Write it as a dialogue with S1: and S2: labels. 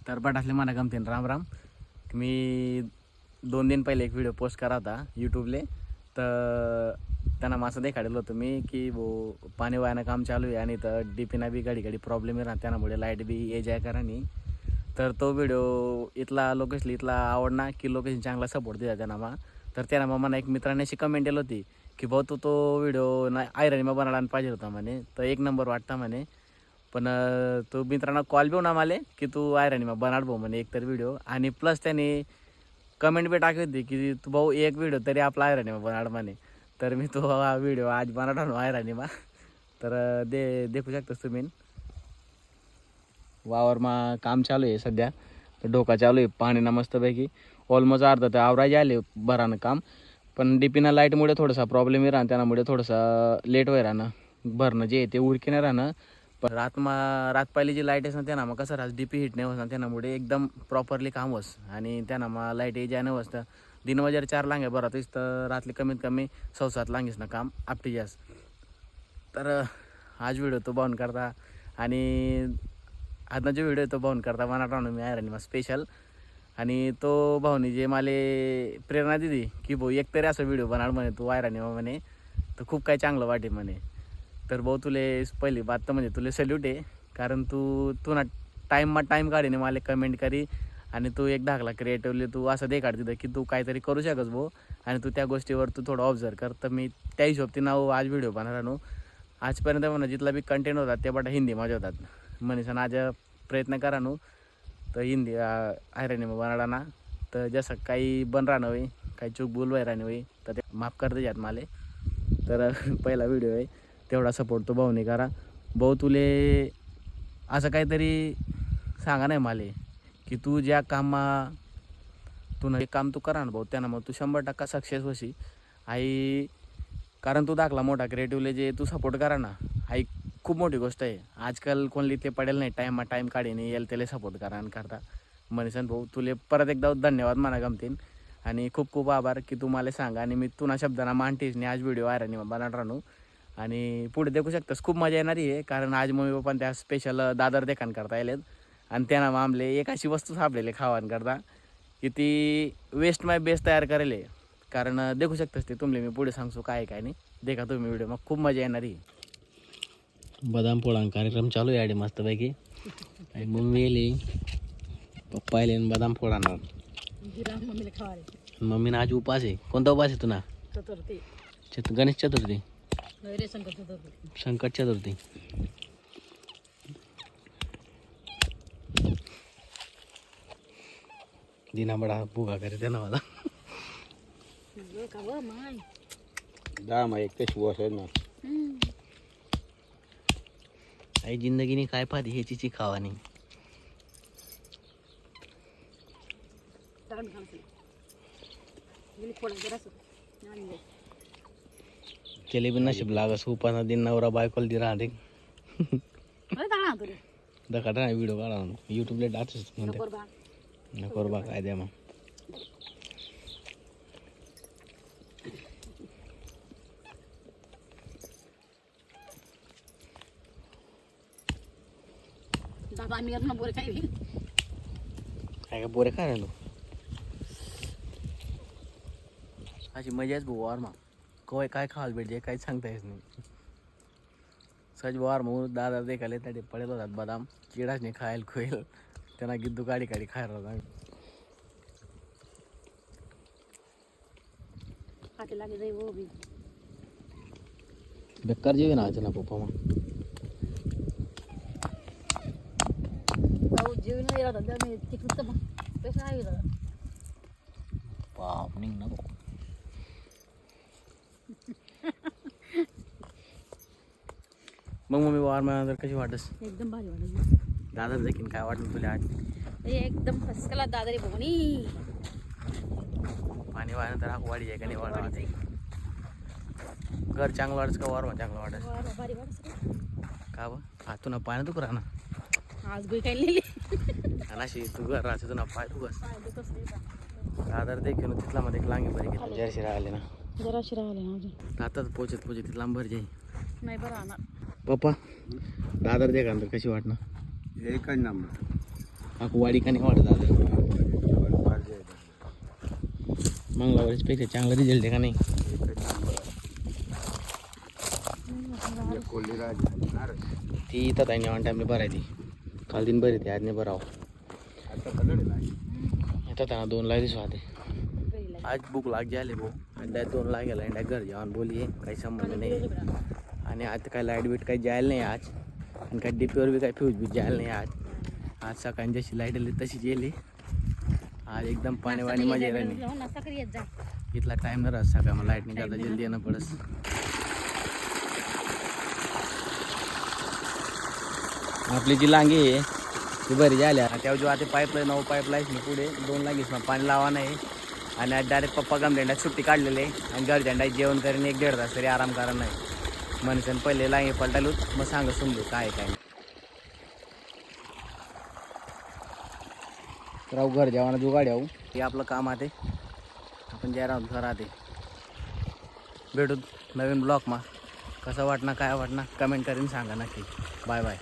S1: तर बटासले मला गमतीन राम राम. मी 2 दिन पहिले एक व्हिडिओ पोस्ट करा होता यूट्यूबले. तर त्यांना असं देखाडलं होतं मी की वो पाणी वायानं काम चालू आहे आणि तर डीपीना बी गाडी प्रॉब्लेम आहे, त्यामुळे लाईट बी ये जाय करा नाही. तर तो व्हिडिओ इथला लोकेशला इथला आवडना की लोकेशन चांगला सपोर्ट दिला त्यांना मग. तर त्यानं मग मला एक मित्राने अशी कमेंट केली होती की भाऊ तू तो व्हिडिओ ना आयराणी मग बनायला पाहिजे होता म्हणे, तर 1 नंबर वाटता म्हणे. पण तो मित्रांना कॉल बी होऊन आम्हाला की तू आयराणी मग बनाड भाऊ म्हणे एकतर व्हिडिओ, आणि प्लस त्याने कमेंट बी टाकली होती की तू भाऊ एक व्हिडिओ तरी आपला आयराणी मग बनाड म्हणे. तर मी तो हा व्हिडिओ आज बनाड आणू आयराणी मग. तर देखू शकतोस तुम्ही वावरमा काम चालू आहे सध्या. तर डोका चालू आहे पाणीना मस्तपैकी ऑलमोस्ट अर्धा तर आवरायचे आले भरानं काम. पण डीपीना लाईटमुळे थोडासा प्रॉब्लेम आहे राहणं, त्यामुळे थोडंसा लेट होई राहणं भरणं जे आहे ते उरकी नाही राहणं. पण रात पहिली जी लाईट आहे ना त्यांना मग कसं राहत डीपी हिट नाही होत ना, त्यामुळे एकदम प्रॉपरली काम होस. आणि त्यांना मग लाईट ये नाही होतं दिन वगैरे 4 लांगे भरतच, तर रात्री कमीत कमी 6-7 लांगेच ना काम आपटी जास्त. तर आज व्हिडिओ तो बॉन करता आणि आजचा जो व्हिडिओ तो भाऊन करता मना राहून मी आयराणी मग स्पेशल. आणि तो भाऊनी जे मला प्रेरणा दिली की भाऊ एकतरी असं व्हिडिओ बनाड म्हणे तू आयराणी म्हणे, तर खूप काही चांगलं वाटे म्हणे. तर भाऊ तुले पहिली बात तर म्हणजे तुला सल्यूट आहे, कारण तू ना टाईम काढीने मला कमेंट करी आणि तू एक दाखला क्रिएटिव्हली तू असं दे काढ तिथं की तू काहीतरी करू शकस भाऊ, आणि तू त्या गोष्टीवर तू थोडं ऑब्झर्व कर. तर मी त्या हिशोबती नाव आज व्हिडिओ बनवणार आणू. आजपर्यंत म्हणा जिथला बी कंटेंट होता ते बटा हिंदी माझ्या होतात म्हणून आज प्रयत्न करा नू तर हिंदी आयराणी मग बनाडा ना. तर जसं काही बन राहणं होई काही चूक बोल व्हाय राहणे होई तर ते माफ करते जात माले. तर पहिला व्हिडिओ आहे तेवढा सपोर्ट तो भाऊने करा. भाऊ तुले असं काहीतरी सांगा नाही माले की तू ज्या तू एक काम तू करा ना भाऊ त्यानं मग तू 100% सक्सेस होशी आई. कारण तू दाखला मोठा क्रिएटिव्हले जे तू सपोर्ट करा ना आई खूप मोठी गोष्ट आहे. आजकाल कोणली ते पडेल नाही टाईम काढीने येईल त्याला सपोर्ट करा आणि करता. मनीसन भाऊ तुले परत एकदा धन्यवाद म्हणा गमतीन आणि खूप खूप आभार की तू मला सांगा आणि मी तुना शब्दांना मानतेस नाही आज व्हिडिओ आयराणी बनवणार राहणू. आणि पुढे देखू शकतास खूप मजा येणारी आहे, कारण आज मम्मी पप्पा त्या स्पेशल दादर देखाण करता येईल आणि त्यांना मग आमले एक अशी वस्तू सापडेले खावान करता की ती वेस्ट माय बेस्ट तयार करेल आहे. कारण देखू शकतास ते तुमले मी पुढे सांगतो काय काय नाही देखा तुम्ही व्हिडिओ मग खूप मजा येणारी आहे. बदाम पोळा कार्यक्रम चालू आहे आडे मस्तपैकी. आणि मम्मी येली पप्पा येले बदाम फोडाणार. मम्मीनं आज उपास आहे. कोणता उपास आहे तुला? गणेश चतुर्थी संकट चतुर्थी. दिना बडा भुगा करे त्यांना मला एक ना आई जिंदगीने काय पाहते ह्याची खावा नाही. केले बी नशीब लागस उपाना दिन नवरा बायकोला दि राहते दखाट ना व्हिडिओ काढा यूट्यूबला टाकतोस नको बा काय द्या मग. काय का बोरे काय राहिलो अशी मजाच भाऊ वार मग कवाय काय खावायला भेटते काही सांगता येत नाही. सज वार मग दादा देखाले त्या पडेल होतात बदाम चिडाच नाही खायला खोईल त्यांना गिद्दू काढी खायला होता. बेकार जेवे ना ना पप्पा मग बाप निघ नको. मग मम्मी वार नंतर कशी वाटस?
S2: एकदम भारी वाटत.
S1: दादा देखील काय वाटलं तुला आज?
S2: एकदम फसकला दादरी बघणी
S1: पाणी वाहन तर हा वाढी आहे का नाही वाढवायचं घर चांगलं वाटस का वार चांगलं वाटस?
S2: भारी वाटत
S1: का बा हा तुला पाय दुख राहा ना
S2: आज बी काही लिहिली
S1: अशी तू घर राहते तुला पाय दुखस दादर देखील तिथला मध्ये लांगी बरी जरशी राहिले ना
S2: जराशी राहिले ना अजून
S1: आताच पोचत तिथला भर जाई
S2: नाही बरं ना
S1: पप्पा दादर दे का कशी वाटणार?
S3: एकच नंबर.
S1: आखू वाडी का नाही वाटत आता मंगळवारीच पेक्षा चांगला रिझल्ट आहे का नाही ती इथं आहे ऑन टाईमला भरायची काल दिन बरी ती आज नाही भरावं येतात ना 2 लाख दिसू आते आज भूक लाग जायले भाऊ अड्ड्या 2 लाख गेला इंड्या घर जेवण बोलिये काही संबंध नाही आणि आज काय लाईट बीट काही जायला नाही आज आणि काय डीपीवर बी काही फ्यूज बीज जायला नाही आज सकाळी जशी लाईट आली तशीच येली आज एकदम पाणी वाणी मजा येईल इथला टाइम न राहत सकाळ मला लाईट नाही करता जल्दी येणं पडस आपली जी लांगी आहे ती बरी झाल्या तेव्हा जो आता पाईपलाईन पाईपलाईन पुढे 2 लागीस मग पाणी लावा नाही आणि आज डायरेक्ट पप्पा गमझेंडा सुट्टी काढलेले आणि घरझेंडा जेवण करून 1-1.5 तास तरी आराम करा नाही मनसन पहिले लांगी पलटालूच मग सांग समजू काय राहू घर जेवणा जो गाडी आहो ते आपलं काम आहे आपण ज्या राहू राहते भेटू नवीन ब्लॉग मा कसं वाटणार काय वाटणार कमेंट करून सांगा नक्की बाय बाय